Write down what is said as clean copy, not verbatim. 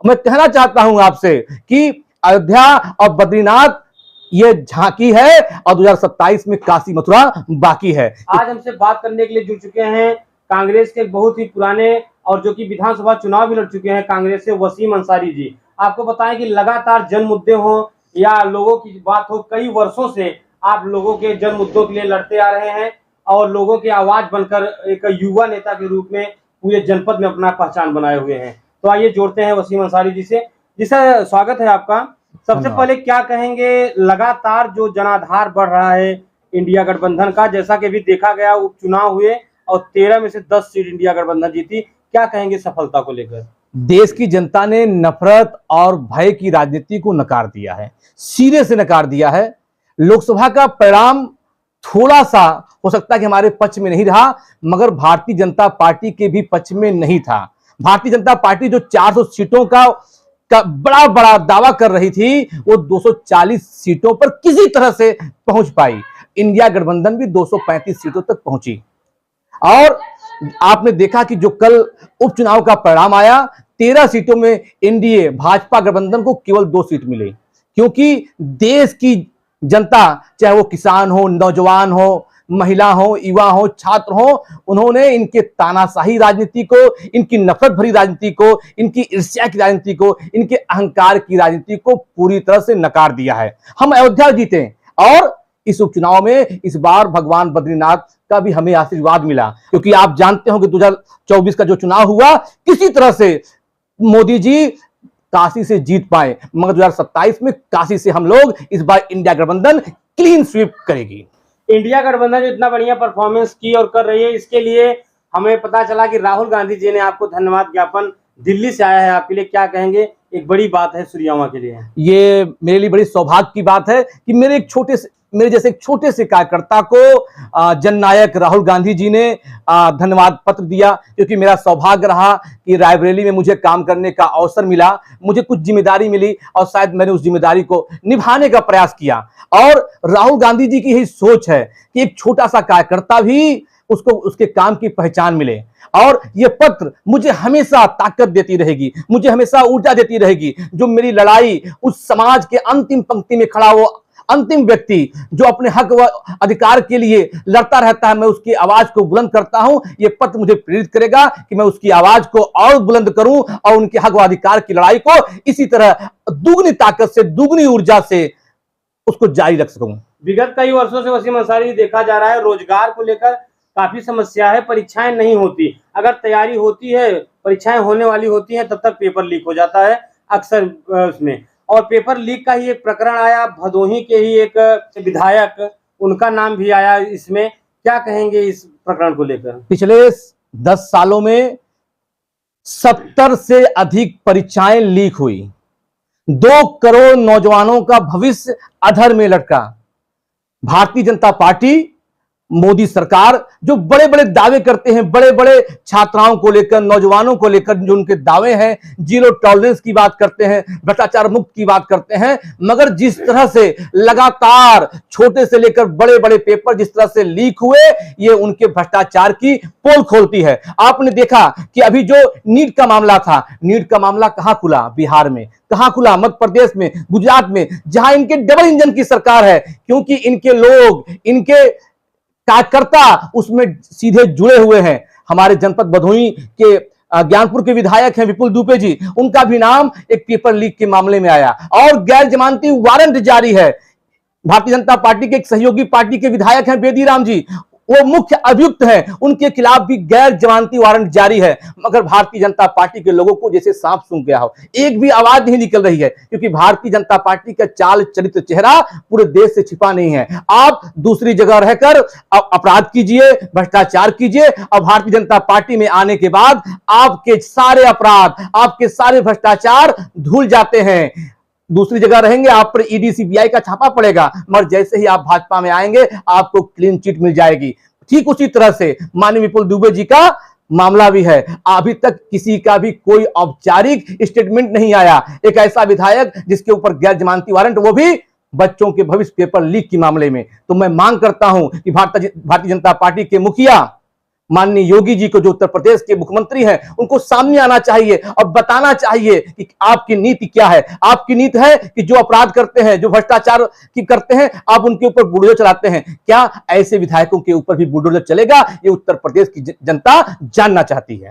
मैं कहना चाहता हूं आपसे कि अयोध्या और बद्रीनाथ ये झांकी है और 2027 में काशी मथुरा बाकी है। आज हमसे बात करने के लिए जुड़ चुके हैं कांग्रेस के बहुत ही पुराने और जो कि विधानसभा चुनाव भी लड़ चुके हैं कांग्रेस से, वसीम अंसारी जी। आपको बताएं कि लगातार जन मुद्दे हो या लोगों की बात हो, कई वर्षों से आप लोगों के जन मुद्दों के लिए लड़ते आ रहे हैं और लोगों की आवाज बनकर एक युवा नेता के रूप में पूरे जनपद में अपना पहचान बनाए हुए हैं। तो आइए जोड़ते हैं वसीम अंसारी जी से। जी सर, स्वागत है आपका। सबसे पहले क्या कहेंगे, लगातार जो जनाधार बढ़ रहा है इंडिया गठबंधन का, जैसा कि अभी देखा गया उपचुनाव हुए और 13 में से 10 सीट इंडिया गठबंधन जीती, क्या कहेंगे सफलता को लेकर? देश की जनता ने नफरत और भय की राजनीति को नकार दिया है, सिरे से नकार दिया है। लोकसभा का परिणाम थोड़ा सा हो सकता है कि हमारे पक्ष में नहीं रहा, मगर भारतीय जनता पार्टी के भी पक्ष में नहीं था। भारतीय जनता पार्टी जो 400 सीटों का बड़ा बड़ा दावा कर रही थी, वो 240 सीटों पर किसी तरह से पहुंच पाई। इंडिया गठबंधन भी 235 सीटों तक पहुंची। और आपने देखा कि जो कल उपचुनाव का परिणाम आया, 13 सीटों में एनडीए भाजपा गठबंधन को केवल 2 सीट मिली, क्योंकि देश की जनता, चाहे वो किसान हो, नौजवान हो, महिला हो, युवा हो, छात्र हो, उन्होंने इनके तानाशाही राजनीति को, इनकी नफरत भरी राजनीति को, इनकी ईर्ष्या की राजनीति को, इनके अहंकार की राजनीति को पूरी तरह से नकार दिया है। हम अयोध्या जीते और इस उपचुनाव में इस बार भगवान बद्रीनाथ का भी हमें आशीर्वाद मिला, क्योंकि आप जानते हो कि 2024 का जो चुनाव हुआ, किसी तरह से मोदी जी काशी से जीत पाए, मगर 2027 में काशी से हम लोग इस बार इंडिया गठबंधन क्लीन स्वीप करेगी। इंडिया गठबंधन जो इतना बढ़िया परफॉर्मेंस की और कर रही है, इसके लिए हमें पता चला कि राहुल गांधी जी ने आपको धन्यवाद ज्ञापन दिल्ली से आया है आपके लिए, क्या कहेंगे? एक बड़ी बात है सुरियामा के लिए। ये मेरे लिए बड़ी सौभाग्य की बात है कि मेरे जैसे एक छोटे से कार्यकर्ता को जननायक राहुल गांधी जी ने धन्यवाद पत्र दिया, क्योंकि मेरा सौभाग्य रहा कि रायबरेली में मुझे काम करने का अवसर मिला, मुझे कुछ जिम्मेदारी मिली और शायद मैंने उस जिम्मेदारी को निभाने का प्रयास किया। और राहुल गांधी जी की यही सोच है कि एक छोटा सा कार्यकर्ता भी उसको उसके काम की पहचान मिले। और ये पत्र मुझे हमेशा ताकत देती रहेगी, मुझे हमेशा ऊर्जा देती रहेगी। जो मेरी लड़ाई उस समाज के अंतिम पंक्ति में खड़ा वो अंतिम व्यक्ति जो अपने हक व अधिकार के लिए लड़ता रहता है, मैं उसकी आवाज को बुलंद करता हूं। ये पत्र मुझे प्रेरित करेगा कि मैं उसकी आवाज को और बुलंद करूं और उनके हक व अधिकार की लड़ाई को इसी तरह दुगनी ताकत से, दुगनी ऊर्जा से उसको जारी रख सकूं। विगत कई वर्षों से वसीम अंसारी देखा जा रहा है, रोजगार को लेकर काफी समस्या है, परीक्षाएं नहीं होती, अगर तैयारी होती है, परीक्षाएं होने वाली होती हैं, तब तक पेपर लीक हो जाता है अक्सर उसमें। और पेपर लीक का ही एक प्रकरण आया, भदोही के ही एक विधायक, उनका नाम भी आया इसमें, क्या कहेंगे इस प्रकरण को लेकर? पिछले 10 सालों में 70 से अधिक परीक्षाएं लीक हुई, 2 करोड़ नौजवानों का भविष्य अधर में लटका। भारतीय जनता पार्टी, मोदी सरकार जो बड़े बड़े दावे करते हैं, बड़े बड़े छात्राओं को लेकर, नौजवानों को लेकर जो उनके दावे हैं, जीरो टॉलरेंस की बात करते हैं, भ्रष्टाचार मुक्त की बात करते हैं, मगर जिस तरह से लगातार छोटे से लेकर बड़े बड़े पेपर जिस तरह से लीक हुए, ये उनके भ्रष्टाचार की पोल खोलती है। आपने देखा कि अभी जो नीट का मामला था, नीट का मामला कहां खुला? बिहार में। कहां खुला? मध्य प्रदेश में, गुजरात में, जहां इनके डबल इंजन की सरकार है, क्योंकि इनके लोग, इनके कार्यकर्ता उसमें सीधे जुड़े हुए हैं। हमारे जनपद भदोही के ज्ञानपुर के विधायक हैं विपुल दुबे जी, उनका भी नाम एक पेपर लीक के मामले में आया और गैर जमानती वारंट जारी है। भारतीय जनता पार्टी के एक सहयोगी पार्टी के विधायक हैं बेदीराम जी, वो मुख्य अभियुक्त हैं, उनके खिलाफ भी गैर जमानती वारंट जारी है। मगर भारतीय जनता पार्टी के लोगों को जैसे सांप सूंघ गया हो, एक भी आवाज नहीं निकल रही है, क्योंकि भारतीय जनता पार्टी का चाल चरित्र चेहरा पूरे देश से छिपा नहीं है। आप दूसरी जगह रहकर अपराध कीजिए, भ्रष्टाचार कीजिए, और भारतीय जनता पार्टी में आने के बाद आपके सारे अपराध, आपके सारे भ्रष्टाचार धुल जाते हैं। दूसरी जगह रहेंगे, आप पर ईडी सीबीआई का छापा पड़ेगा, मगर जैसे ही आप भाजपा में आएंगे आपको क्लीन चिट मिल जाएगी। ठीक उसी तरह से माननीय विपुल दुबे जी का मामला भी है। अभी तक किसी का भी कोई औपचारिक स्टेटमेंट नहीं आया। एक ऐसा विधायक जिसके ऊपर गैर जमानती वारंट, वो भी बच्चों के भविष्य पेपर लीक के मामले में। तो मैं मांग करता हूं कि भारतीय जनता पार्टी के मुखिया माननीय योगी जी को, जो उत्तर प्रदेश के मुख्यमंत्री हैं, उनको सामने आना चाहिए और बताना चाहिए कि आपकी नीति क्या है। आपकी नीति है कि जो अपराध करते हैं, जो भ्रष्टाचार की करते हैं, आप उनके ऊपर बुलडोजर चलाते हैं। क्या ऐसे विधायकों के ऊपर भी बुलडोजर चलेगा? ये उत्तर प्रदेश की जनता जानना चाहती है।